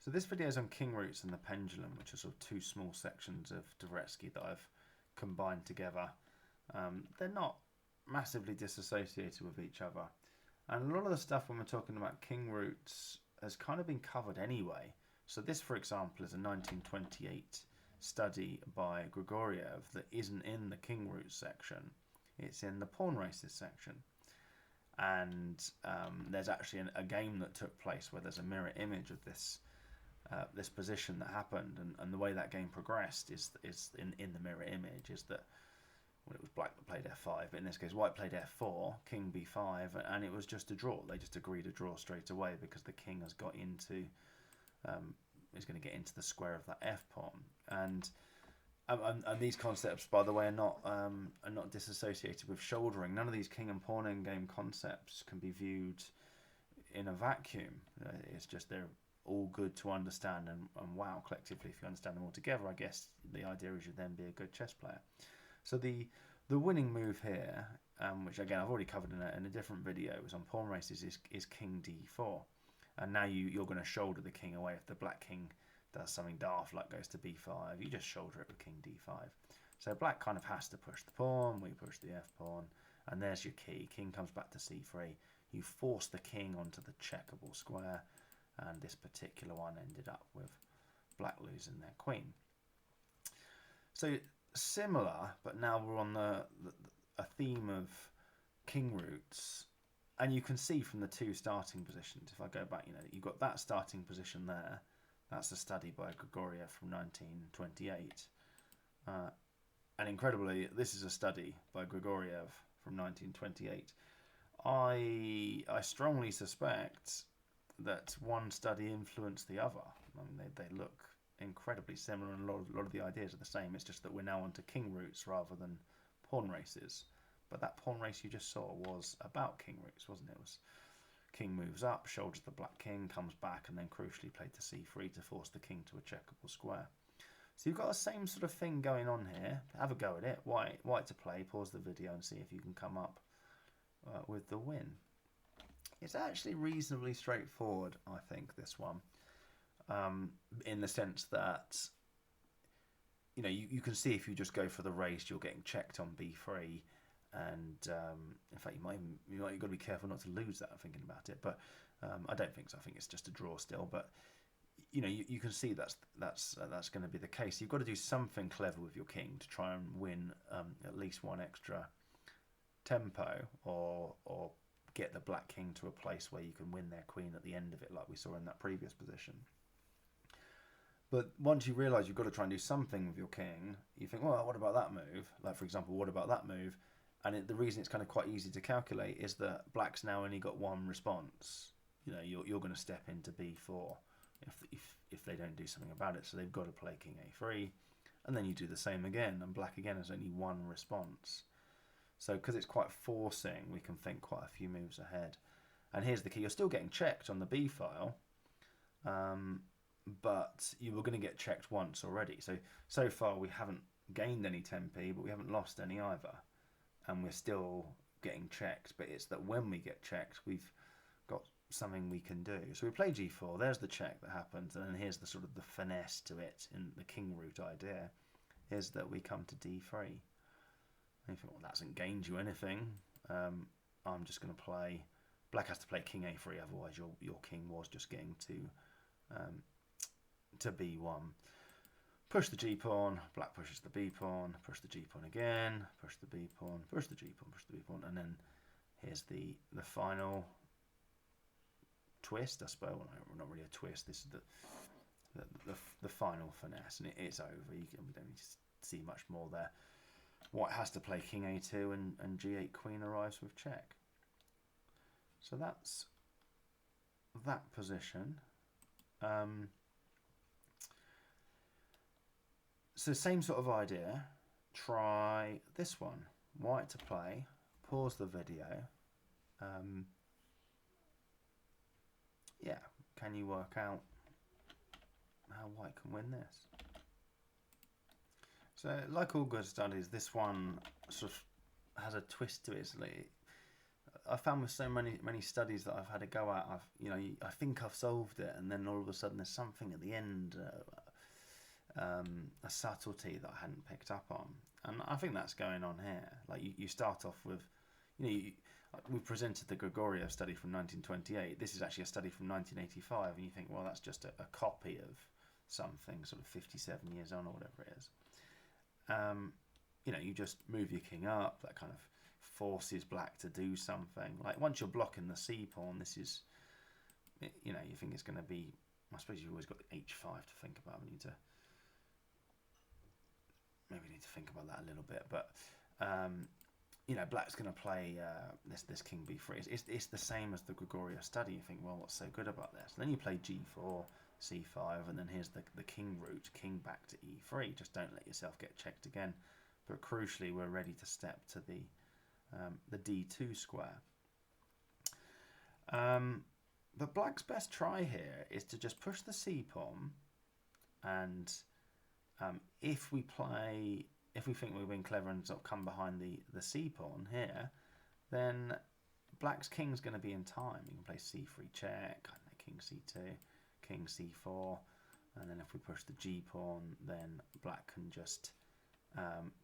So this video is on king roots and the pendulum, which are sort of two small sections of Dvoretsky that I've combined together. They're not massively disassociated with each other. And a lot of the stuff when we're talking about king roots has kind of been covered anyway. So this, for example, is a 1928 study by Grigoriev that isn't in the king roots section. It's in the pawn races section. And there's actually a game that took place where there's a mirror image of this position that happened, and the way that game progressed is in the mirror image is that it was black that played f5, but in this case white played f4, king b5, and it was just a draw. They just agreed to draw straight away because the king has got into is going to get into the square of that f pawn, and these concepts, by the way, are not disassociated with shouldering. None of these king and pawn endgame concepts can be viewed in a vacuum. It's just they're all good to understand, and wow, collectively, if you understand them all together, I guess the idea is you then be a good chess player. So the winning move here, which again I've already covered in a different video, was on pawn races, is king d4, and now you're going to shoulder the king away. If the black king does something daft like goes to b5, you just shoulder it with king d5. So black kind of has to push the pawn, we push the f pawn, and there's your key. King comes back to c3. You force the king onto the checkable square, and this particular one ended up with black losing their queen. So similar, but now we're on a theme of king roots, and you can see from the two starting positions, if I go back, you've got that starting position there. That's a study by Grigoriev from 1928. And incredibly, this is a study by Grigoriev from 1928. I strongly suspect that one study influenced the other. I mean, they look incredibly similar, and a lot of the ideas are the same. It's just that we're now onto king roots rather than pawn races. But that pawn race you just saw was about king roots, wasn't it? It was king moves up, shoulders the black king, comes back, and then crucially played to c3 to force the king to a checkable square. So you've got the same sort of thing going on here. Have a go at it. White to play. Pause the video and see if you can come up with the win. It's actually reasonably straightforward, I think, this one, in the sense that you can see if you just go for the race, you're getting checked on b3, and in fact you've got to be careful not to lose that. I'm thinking about it, but I don't think so. I think it's just a draw still, but you can see that's going to be the case. You've got to do something clever with your king to try and win at least one extra tempo, or get the black king to a place where you can win their queen at the end of it, like we saw in that previous position. But once you realise you've got to try and do something with your king, you think, well, what about that move? Like, for example, what about that move? And the reason it's kind of quite easy to calculate is that black's now only got one response. You're going to step into b4 if they don't do something about it. So they've got to play king a3, and then you do the same again, and black again has only one response. So because it's quite forcing, we can think quite a few moves ahead. And here's the key. You're still getting checked on the b file, but you were going to get checked once already. So far we haven't gained any 10p, but we haven't lost any either. And we're still getting checked, but it's that when we get checked, we've got something we can do. So we play g4, there's the check that happens, and then here's the sort of the finesse to it in the king root idea, is that we come to d3. And you think, well, that hasn't gained you anything. I'm just going to play. Black has to play king a3, otherwise your king was just getting to b1. Push the g pawn. Black pushes the b pawn. Push the g pawn again. Push the b pawn. Push the g pawn. Push the b pawn. And then here's the final twist, I suppose. Well, not really a twist. This is the final finesse, and it's over. We don't need to see much more there. White has to play king a2, and g8 queen arrives with check. So that's that position. So same sort of idea. Try this one. White to play. Pause the video. Yeah, can you work out how white can win this? So, like all good studies, this one sort of has a twist to it. I found with so many studies that I've had to go at, I think I've solved it, and then all of a sudden there's something at the end, a subtlety that I hadn't picked up on, and I think that's going on here. Like you start off with, we presented the Grigoriev study from 1928. This is actually a study from 1985, and you think, well, that's just a copy of something sort of 57 years on or whatever it is. You just move your king up. That kind of forces black to do something. Like once you're blocking the c pawn, this is, you think it's going to be. I suppose you've always got h5 to think about. We need to think about that a little bit, but black's going to play this king b3. It's the same as the Grigoriev study. You think, well, what's so good about this? And then you play g4, c5, and then here's the king route, king back to e3. Just don't let yourself get checked again. But crucially, we're ready to step to the d2 square. But black's best try here is to just push the c pawn, and if we think we're being clever and sort of come behind the c pawn here, then black's king's going to be in time. You can play c3 check, king c2, king c4, and then if we push the g pawn, then black can just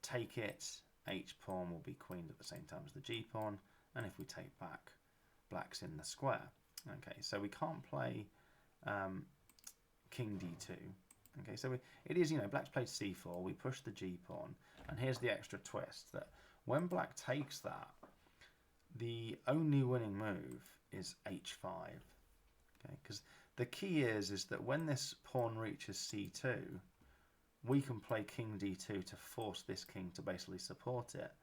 take it. H pawn will be queened at the same time as the g pawn, and if we take back, black's in the square. Okay, so we can't play king d2. Okay, so it is, black's played c4, we push the g pawn, and here's the extra twist, that when black takes that, the only winning move is h5. Okay, because the key is that when this pawn reaches c2, we can play king d2 to force this king to basically support it,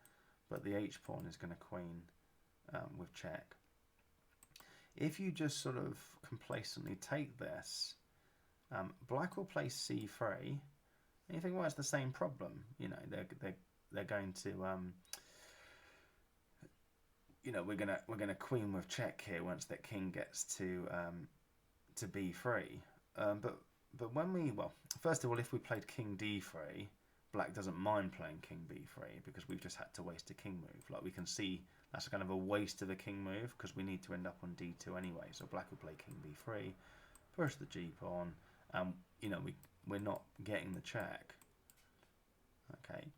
but the h pawn is going to queen with check. If you just sort of complacently take this, black will play c3, and you think, well, it's the same problem. They're going to, we're gonna queen with check here once that king gets to b3. But when first of all, if we played king d3, black doesn't mind playing king b3 because we've just had to waste a king move. Like we can see, that's kind of a waste of a king move because we need to end up on d2 anyway. So black will play king b3, push the g pawn, and we're not getting the check. Okay.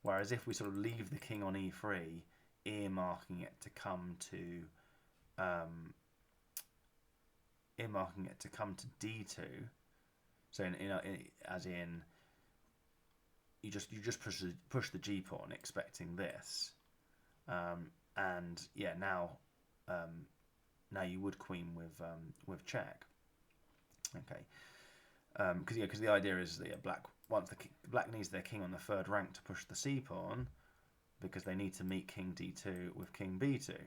Whereas if we sort of leave the king on e3, earmarking it to come to d2. So as in you just push the g pawn expecting this, and yeah, now you would queen with check. Okay, because the idea is that black needs their king on the third rank to push the c pawn, because they need to meet king d2 with king b2.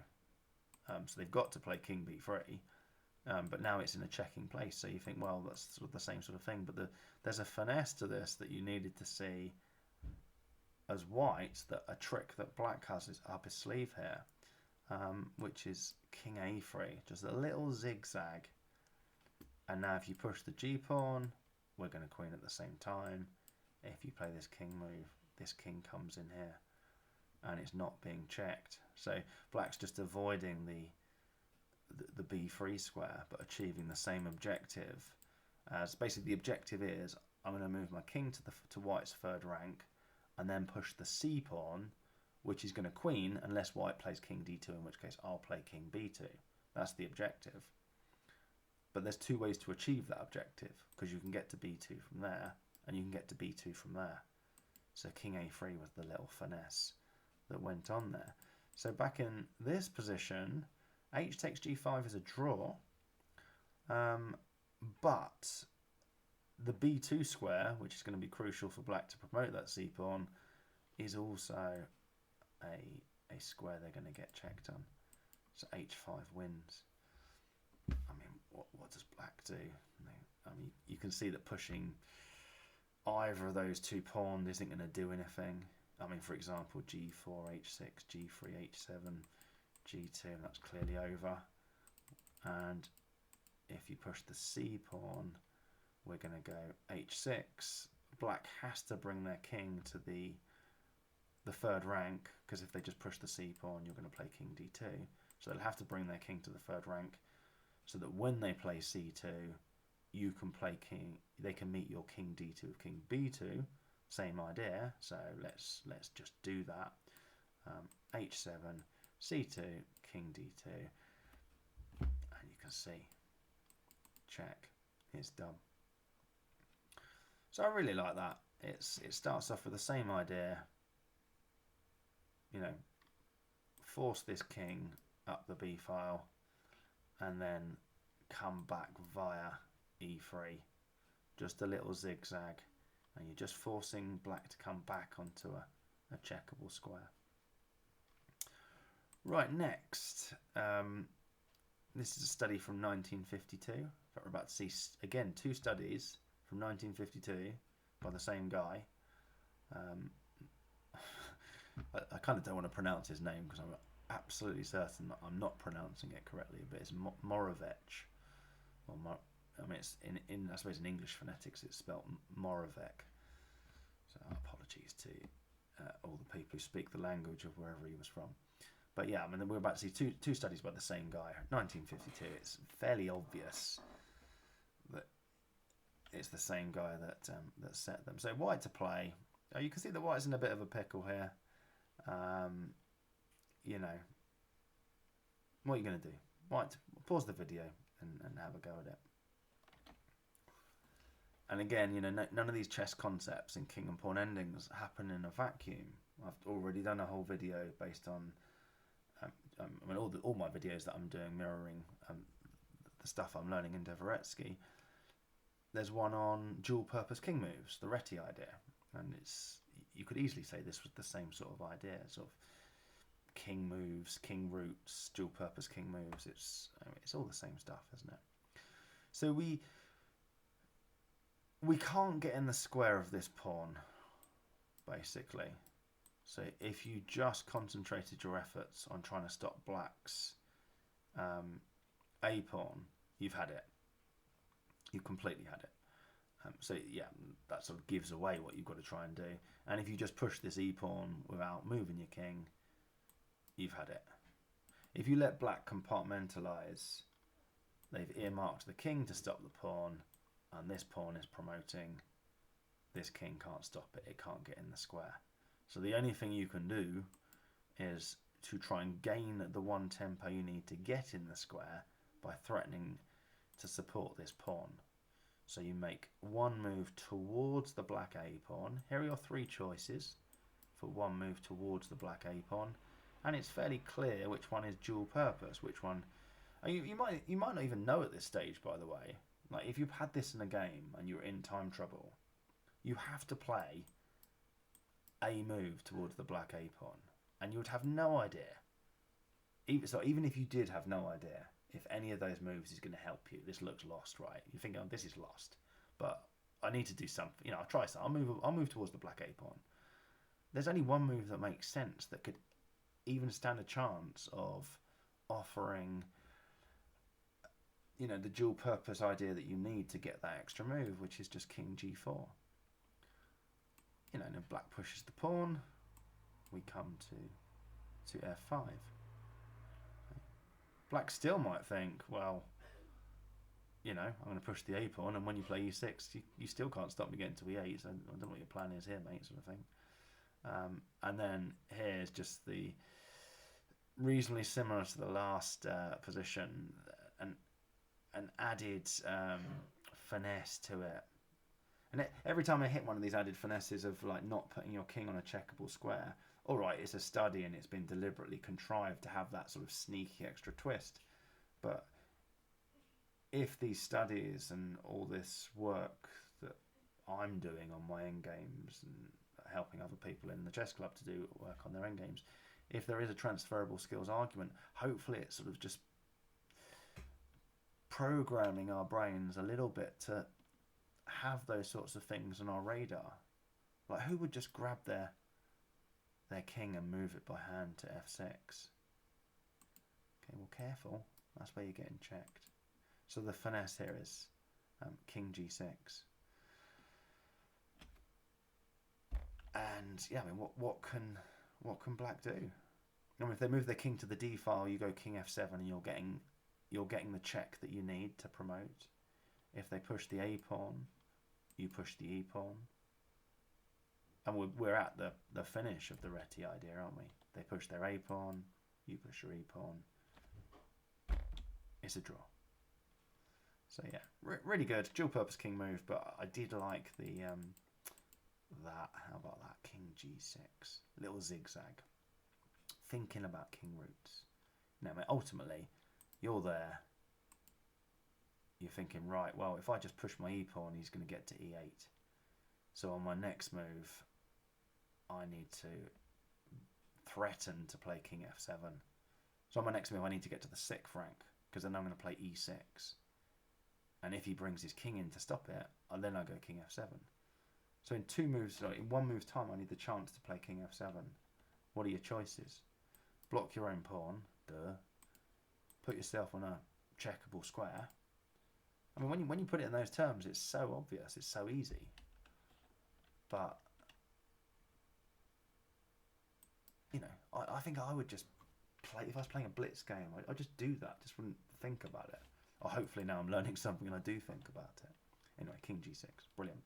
So they've got to play king b3. But now it's in a checking place, so you think, well, that's sort of the same sort of thing. But there's a finesse to this that you needed to see as white, that a trick that black has is up his sleeve here, which is king a3, just a little zigzag. And now if you push the g pawn, we're going to queen at the same time. If you play this king move, this king comes in here, and it's not being checked. So black's just avoiding the b3 square, but achieving the same objective. As basically the objective is, I'm going to move my king to white's third rank, and then push the c pawn, which is going to queen unless white plays king d2, in which case I'll play king b2. That's the objective. But there's two ways to achieve that objective, because you can get to b2 from there, and you can get to b2 from there. So king a3 was the little finesse that went on there. So back in this position, h takes g5 is a draw, but the b2 square, which is going to be crucial for black to promote that c pawn, is also a square they're going to get checked on. So h5 wins. I mean, what does black do? I mean, you can see that pushing either of those two pawns isn't going to do anything. I mean, for example, g4, h6, g3, h7, g2, that's clearly over. And if you push the c pawn, we're going to go h6. Black has to bring their king to the third rank, because if they just push the c pawn, you're going to play king d2. So they'll have to bring their king to the third rank, so that when they play c2, you can play king. They can meet your king d2 with king b2. Same idea. So let's just do that. H7, c2, king d2, and you can see, check, it's done. So I really like that. It starts off with the same idea. You know, force this king up the b file, and then come back via e3. Just a little zigzag, and you're just forcing black to come back onto a checkable square. Right, next, this is a study from 1952. But we're about to see, again, two studies from 1952 by the same guy. I kind of don't want to pronounce his name because I'm absolutely certain that I'm not pronouncing it correctly, but it's Moravec. I mean, it's in I suppose in English phonetics it's spelt Moravec. So apologies to all the people who speak the language of wherever he was from. But yeah, I mean, we're about to see two studies by the same guy. 1952. It's fairly obvious that it's the same guy that set them. So white to play. You can see that white's in a bit of a pickle here. You know, what are you going to do? White, pause the video and have a go at it. And again, you know, none of these chess concepts in king and pawn endings happen in a vacuum. I've already done a whole video based on, I mean, all my videos that I'm doing mirroring the stuff I'm learning in Dvoretsky. There's one on dual-purpose king moves, the Reti idea, and you could easily say this was the same sort of idea, sort of king moves, king roots, dual-purpose king moves. It's all the same stuff, isn't it? So we can't get in the square of this pawn, basically. So if you just concentrated your efforts on trying to stop black's a pawn, you've had it. You've completely had it. So yeah, that sort of gives away what you've got to try and do. And if you just push this e pawn without moving your king, you've had it. If you let black compartmentalize, they've earmarked the king to stop the pawn, and this pawn is promoting. This king can't stop it. It can't get in the square. So the only thing you can do is to try and gain the one tempo you need to get in the square by threatening to support this pawn. So you make one move towards the black a pawn. Here are your three choices for one move towards the black a pawn, and it's fairly clear which one is dual purpose. Which one? You might not even know at this stage, by the way. Like if you've had this in a game and you're in time trouble, you have to play a move towards the black a pawn, and you would have no idea. Even if you did have no idea if any of those moves is going to help you, this looks lost, right? You think, oh, this is lost, but I need to do something. You know, I'll try something. I'll move towards the black a pawn. There's only one move that makes sense that could even stand a chance of offering, you know, the dual purpose idea that you need to get that extra move, which is just king g4. You know, and if black pushes the pawn, we come to f5. Black still might think, well, you know, I'm going to push the a pawn, and when you play e6, you still can't stop me getting to e8, so I don't know what your plan is here, mate, sort of thing. And then here's just the reasonably similar to the last position, an added finesse to it. And every time I hit one of these added finesses of like not putting your king on a checkable square, all right, it's a study and it's been deliberately contrived to have that sort of sneaky extra twist. But if these studies and all this work that I'm doing on my endgames and helping other people in the chess club to do work on their endgames, if there is a transferable skills argument, hopefully it's sort of just programming our brains a little bit to have those sorts of things on our radar. Like, who would just grab their king and move it by hand to f6? Okay, well, careful. That's where you're getting checked. So the finesse here is king g6. And yeah, I mean, what can black do? I mean, if they move their king to the d file, you go king f7, and you're getting the check that you need to promote. If they push the a pawn, you push the e pawn, and we're at the finish of the Reti idea, aren't we? They push their a pawn, you push your e pawn. It's a draw. So yeah, really good dual purpose king move, but I did like the that. How about that king g6, little zigzag, thinking about king roots. Now, ultimately, you're there. You're thinking, right, well, if I just push my e pawn, he's going to get to e8. So on my next move, I need to threaten to play king f7. So on my next move, I need to get to the 6th rank, because then I'm going to play e6. And if he brings his king in to stop it, then I go king f7. So in in 1 move's time, I need the chance to play king f7. What are your choices? Block your own pawn, duh. Put yourself on a checkable square. I mean, when you put it in those terms, it's so obvious, it's so easy. But, you know, I think I would just play, if I was playing a blitz game, I'd just do that, just wouldn't think about it. Or hopefully now I'm learning something and I do think about it. Anyway, king g6, brilliant.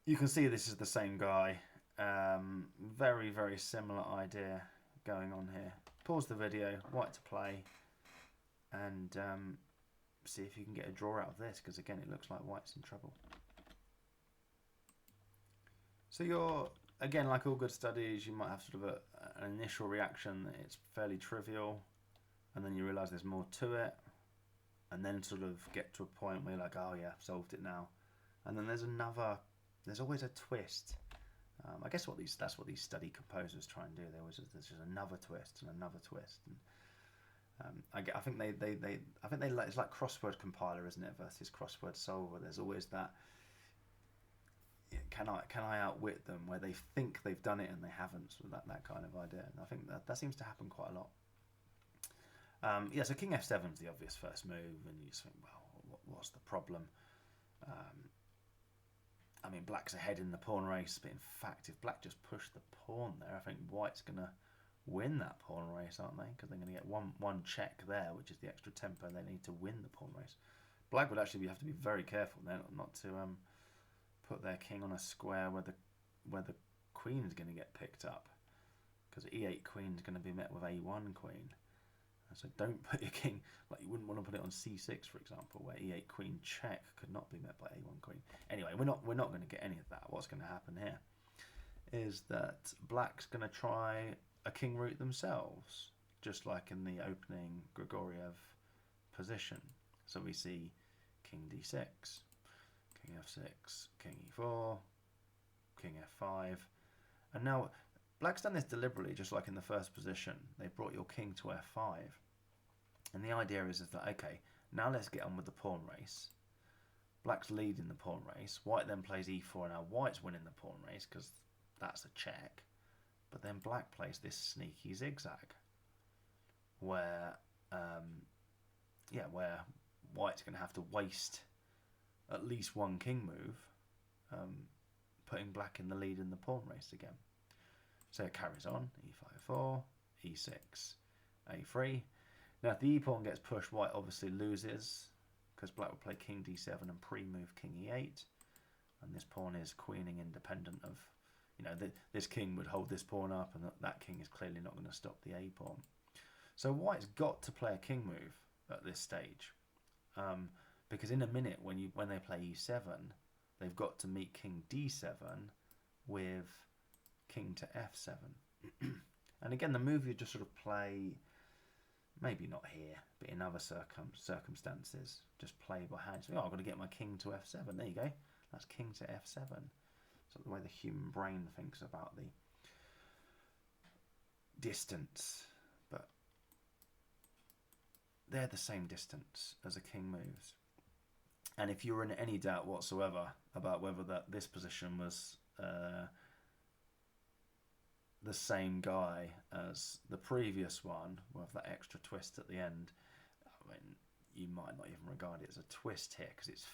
You can see this is the same guy. Very, very similar idea going on here. Pause the video, white to play, and see if you can get a draw out of this, because again it looks like white's in trouble. So you're, again, like all good studies, you might have sort of an initial reaction that it's fairly trivial, and then you realise there's more to it, and then sort of get to a point where you're like, oh yeah, I've solved it now. And then there's always a twist. I guess that's what these study composers try and do. There's just another twist and another twist. And I think it's like crossword compiler, isn't it, versus crossword solver. There's always that. Can I outwit them, where they think they've done it and they haven't? So that kind of idea. And I think that seems to happen quite a lot. Yeah, so king f7 is the obvious first move, and you just think, well, what's the problem? I mean, black's ahead in the pawn race, but in fact, if black just pushed the pawn there, I think white's going to win that pawn race, aren't they? Because they're going to get one check there, which is the extra tempo they need to win the pawn race. Black would actually have to be very careful there not to put their king on a square where the queen is going to get picked up, because e8 queen is going to be met with a1 queen. So don't put your king, like you wouldn't want to put it on c6, for example, where e8 queen check could not be met by a1 queen. Anyway, we're not going to get any of that. What's going to happen here is that black's going to try a king route themselves, just like in the opening Grigoriev position. So we see king d6, king f6, king e4, king f5, and now black's done this deliberately, just like in the first position. They brought your king to f5. And the idea is that, okay, now let's get on with the pawn race. Black's leading the pawn race. White then plays e4. Now white's winning the pawn race because that's a check. But then black plays this sneaky zigzag where, where white's going to have to waste at least one king move, putting black in the lead in the pawn race again. So it carries on, e5-4, e6, a3. Now if the e pawn gets pushed, white obviously loses, because black will play king d7 and pre-move king e8. And this pawn is queening independent of, this king would hold this pawn up, and that king is clearly not going to stop the a pawn. So white's got to play a king move at this stage, because in a minute when they play e7, they've got to meet king d7 with king to f7. And again, the move you just sort of play, maybe not here, but in other circumstances, just play by hand. So, I've got to get my king to f7. There you go. That's king to f7. So the way the human brain thinks about the distance, but they're the same distance as a king moves. And if you're in any doubt whatsoever about whether this position was the same guy as the previous one with that extra twist at the end, I mean, you might not even regard it as a twist here, because it's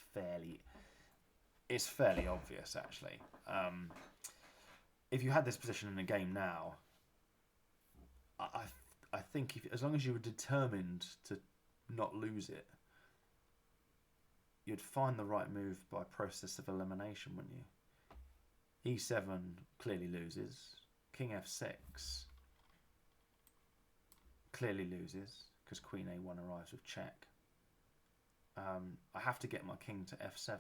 fairly obvious actually. If you had this position in a game now, I think as long as you were determined to not lose it, you'd find the right move by process of elimination, wouldn't you? E7 clearly loses. King F6 clearly loses because Queen A1 arrives with check. I have to get my king to F7.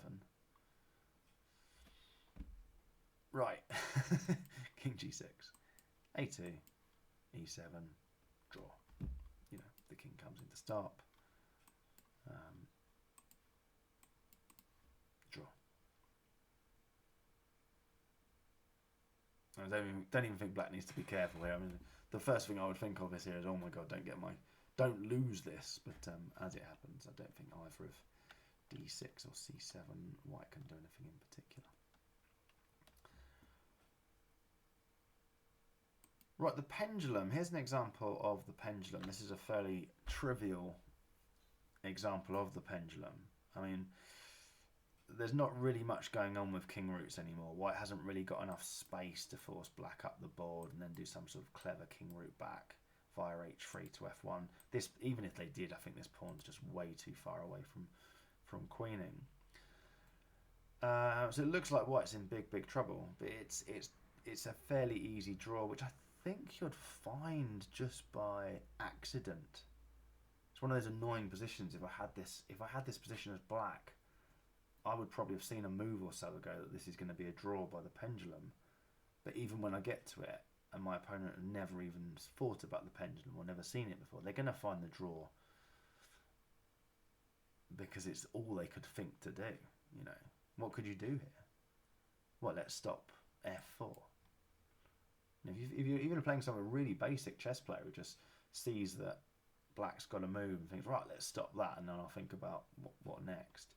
Right. King G6. A2. E7. Draw. You know, the king comes into stop. Draw. I don't even think black needs to be careful here. I mean, the first thing I would think of is here is, oh my god, don't lose this. But as it happens, I don't think either of D6 or C7 white can do anything in particular. Right, the pendulum. Here's an example of the pendulum. This is a fairly trivial example of the pendulum. I mean, there's not really much going on with king roots anymore. White hasn't really got enough space to force black up the board and then do some sort of clever king root back via h3 to f1. This, even if they did, I think this pawn's just way too far away from queening. So it looks like white's in big trouble, but it's a fairly easy draw, which I think you'd find just by accident. It's one of those annoying positions. If I had this position as black, I would probably have seen a move or so ago that this is going to be a draw by the pendulum. But even when I get to it, and my opponent had never even thought about the pendulum or never seen it before, they're going to find the draw because it's all they could think to do. You know, what could you do here? Well, let's stop f4. If you're even playing some really basic chess player who just sees that black's got to move and thinks, right, let's stop that, and then I'll think about what next.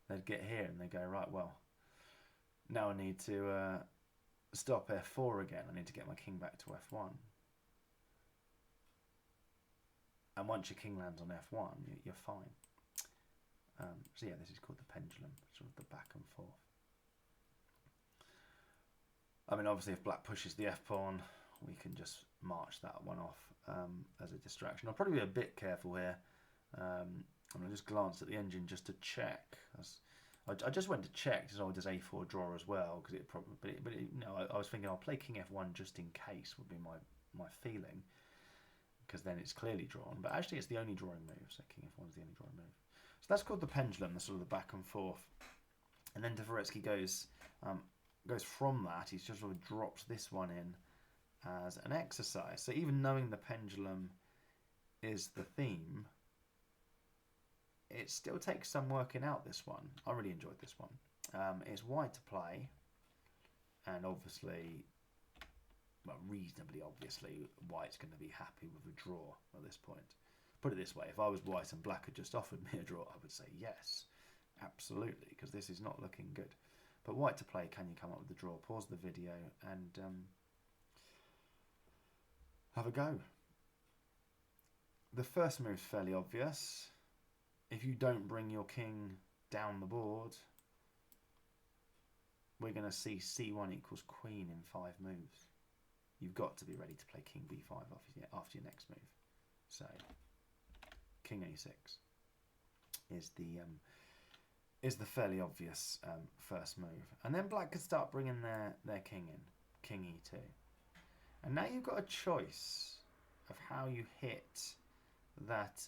They'd get here and they go, right, well, now I need to stop f4 again. I need to get my king back to f1. And once your king lands on f1, you're fine. So yeah, this is called the pendulum, sort of the back and forth. I mean, obviously, if black pushes the f-pawn, we can just march that one off as a distraction. I'll probably be a bit careful here. I'm going to just glance at the engine just to check. I just went to check, so does a4 draw as well, because it probably. But I was thinking I'll play king f1 just in case would be my feeling, because then it's clearly drawn. But actually, it's the only drawing move, so king f1 is the only drawing move. So that's called the pendulum, the sort of the back and forth. And then Dvoretsky goes from that. He's just sort of dropped this one in as an exercise. So even knowing the pendulum is the theme, it still takes some working out, this one. I really enjoyed this one. It's white to play, and obviously, well, reasonably obviously, white's going to be happy with a draw at this point. Put it this way, if I was white and black had just offered me a draw, I would say yes, absolutely, because this is not looking good. But white to play, can you come up with the draw? Pause the video and have a go. The first move's fairly obvious. If you don't bring your king down the board, we're going to see c1 equals queen in 5 moves. You've got to be ready to play king b5 after your next move. So, king a6 is the fairly obvious first move. And then black could start bringing their king in, king e2. And now you've got a choice of how you hit that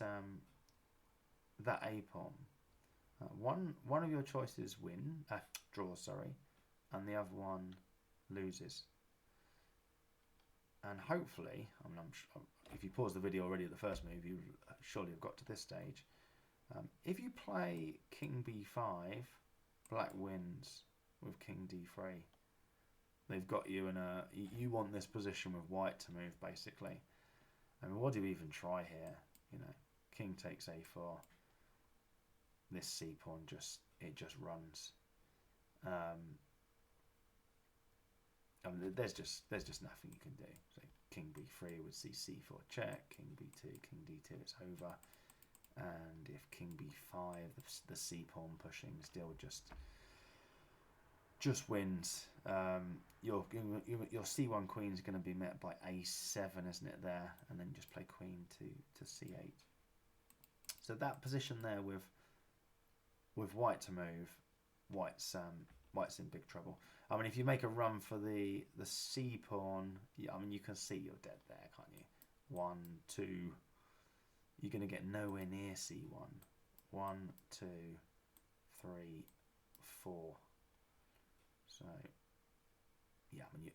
that a pawn. One of your choices draws, sorry, and the other one loses. And hopefully, if you pause the video already at the first move, you surely have got to this stage. If you play king b5, black wins with king d3. They've got you in a. You want this position with white to move, basically. I mean, what do you even try here? You know, king takes a4. This c pawn just runs. I mean, there's just nothing you can do. So king b3 would see c4 check, king b2, king d2, it's over. And if king b5, the c pawn pushing still just just wins. Your c1 queen is going to be met by a7, isn't it, there? And then just play queen to c8. So that position there with white to move, white's in big trouble. I mean, if you make a run for the c pawn, I mean, you can see you're dead there, can't you? 1, 2. You're going to get nowhere near c1. 1, 2, 3, 4. So, yeah, I mean,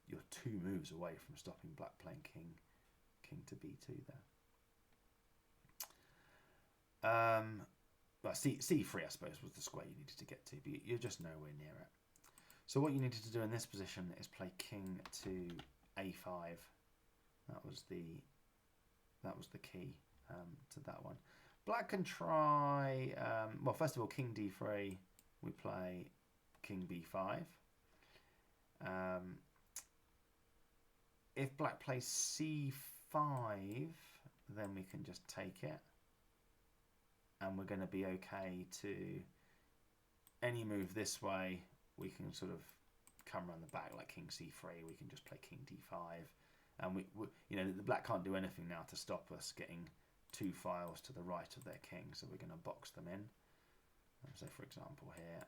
you're 2 moves away from stopping black playing king to b2 there. Well, c3, I suppose, was the square you needed to get to, but you're just nowhere near it. So what you needed to do in this position is play king to a5. That was the key to that one. Black can try. Well, first of all, king d3. We play king b5. If black plays c5, then we can just take it. And we're going to be okay to any move this way. We can sort of come around the back like king c3. We can just play king d5, and we you know, the black can't do anything now to stop us getting 2 files to the right of their king. So we're going to box them in. So for example here,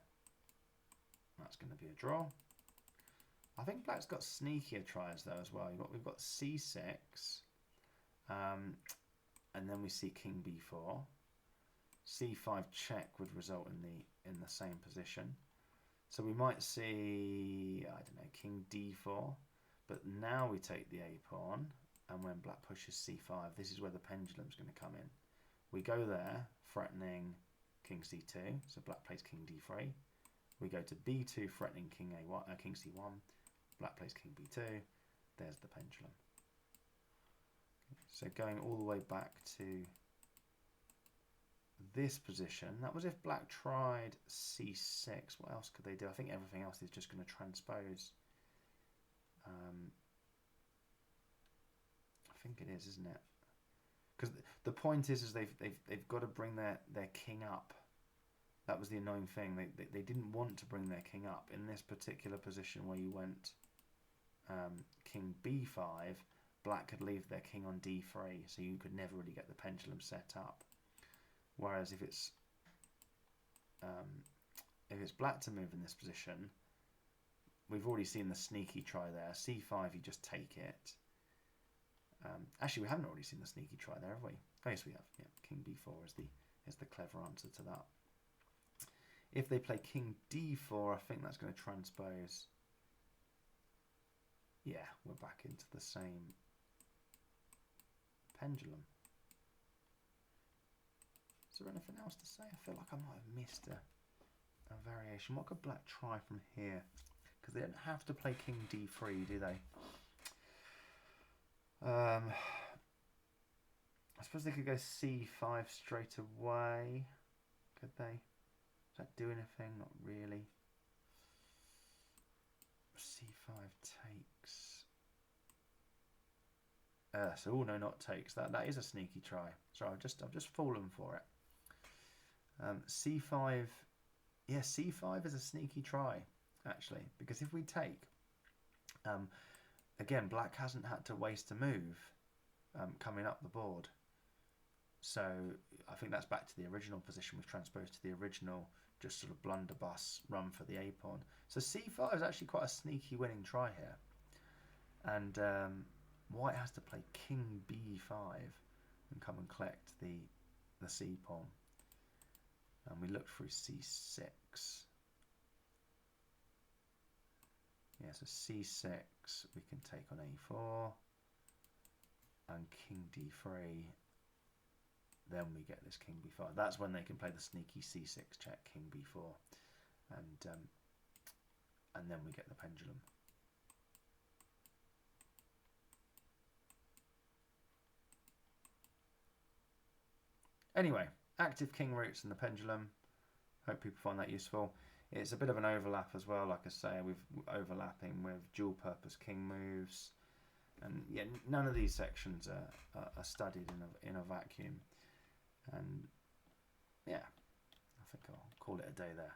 that's going to be a draw. I think black's got sneakier tries though as well. We've got c6, and then we see king b4. c5 check would result in the same position. So we might see, I don't know, king d4, but now we take the a pawn, and when black pushes c5, this is where the pendulum's going to come in. We go there, threatening king c2, so black plays king d3. We go to b2, threatening king c1. Black plays king b2. There's the pendulum. So going all the way back to this position, that was if black tried c6. What else could they do? I think everything else is just going to transpose. I think it is, isn't it? Because the point is they've got to bring their king up. That was the annoying thing. They didn't want to bring their king up in this particular position where you went king b5. Black could leave their king on d3, so you could never really get the pendulum set up. Whereas if it's black to move in this position, we've already seen the sneaky try there. c5, you just take it. Actually, we haven't already seen the sneaky try there, have we? Oh, yes, we have. Yeah, king b4 is the clever answer to that. If they play king d4, I think that's going to transpose. Yeah, we're back into the same pendulum. Is there anything else to say? I feel like I might have missed a variation. What could black try from here? Because they don't have to play king d3, do they? I suppose they could go c5 straight away. Could they? Does that do anything? Not really. c5 takes. So oh no, not takes. That is a sneaky try. Sorry, I've just fallen for it. c5, yeah, c5 is a sneaky try actually, because if we take, again, black hasn't had to waste a move coming up the board. So I think that's back to the original position. We've transposed to the original, just sort of blunderbuss run for the a pawn. So c5 is actually quite a sneaky winning try here, and white has to play king b5 and come and collect the c pawn. And we look through c6. Yeah, so c6 we can take on a4 and king d3. Then we get this king b5. That's when they can play the sneaky c6 check, king b4, and then we get the pendulum. Anyway, active king roots and the pendulum. Hope people find that useful. It's a bit of an overlap as well, like I say, with overlapping with dual purpose king moves. And yeah, none of these sections are studied in a vacuum. And yeah, I think I'll call it a day there.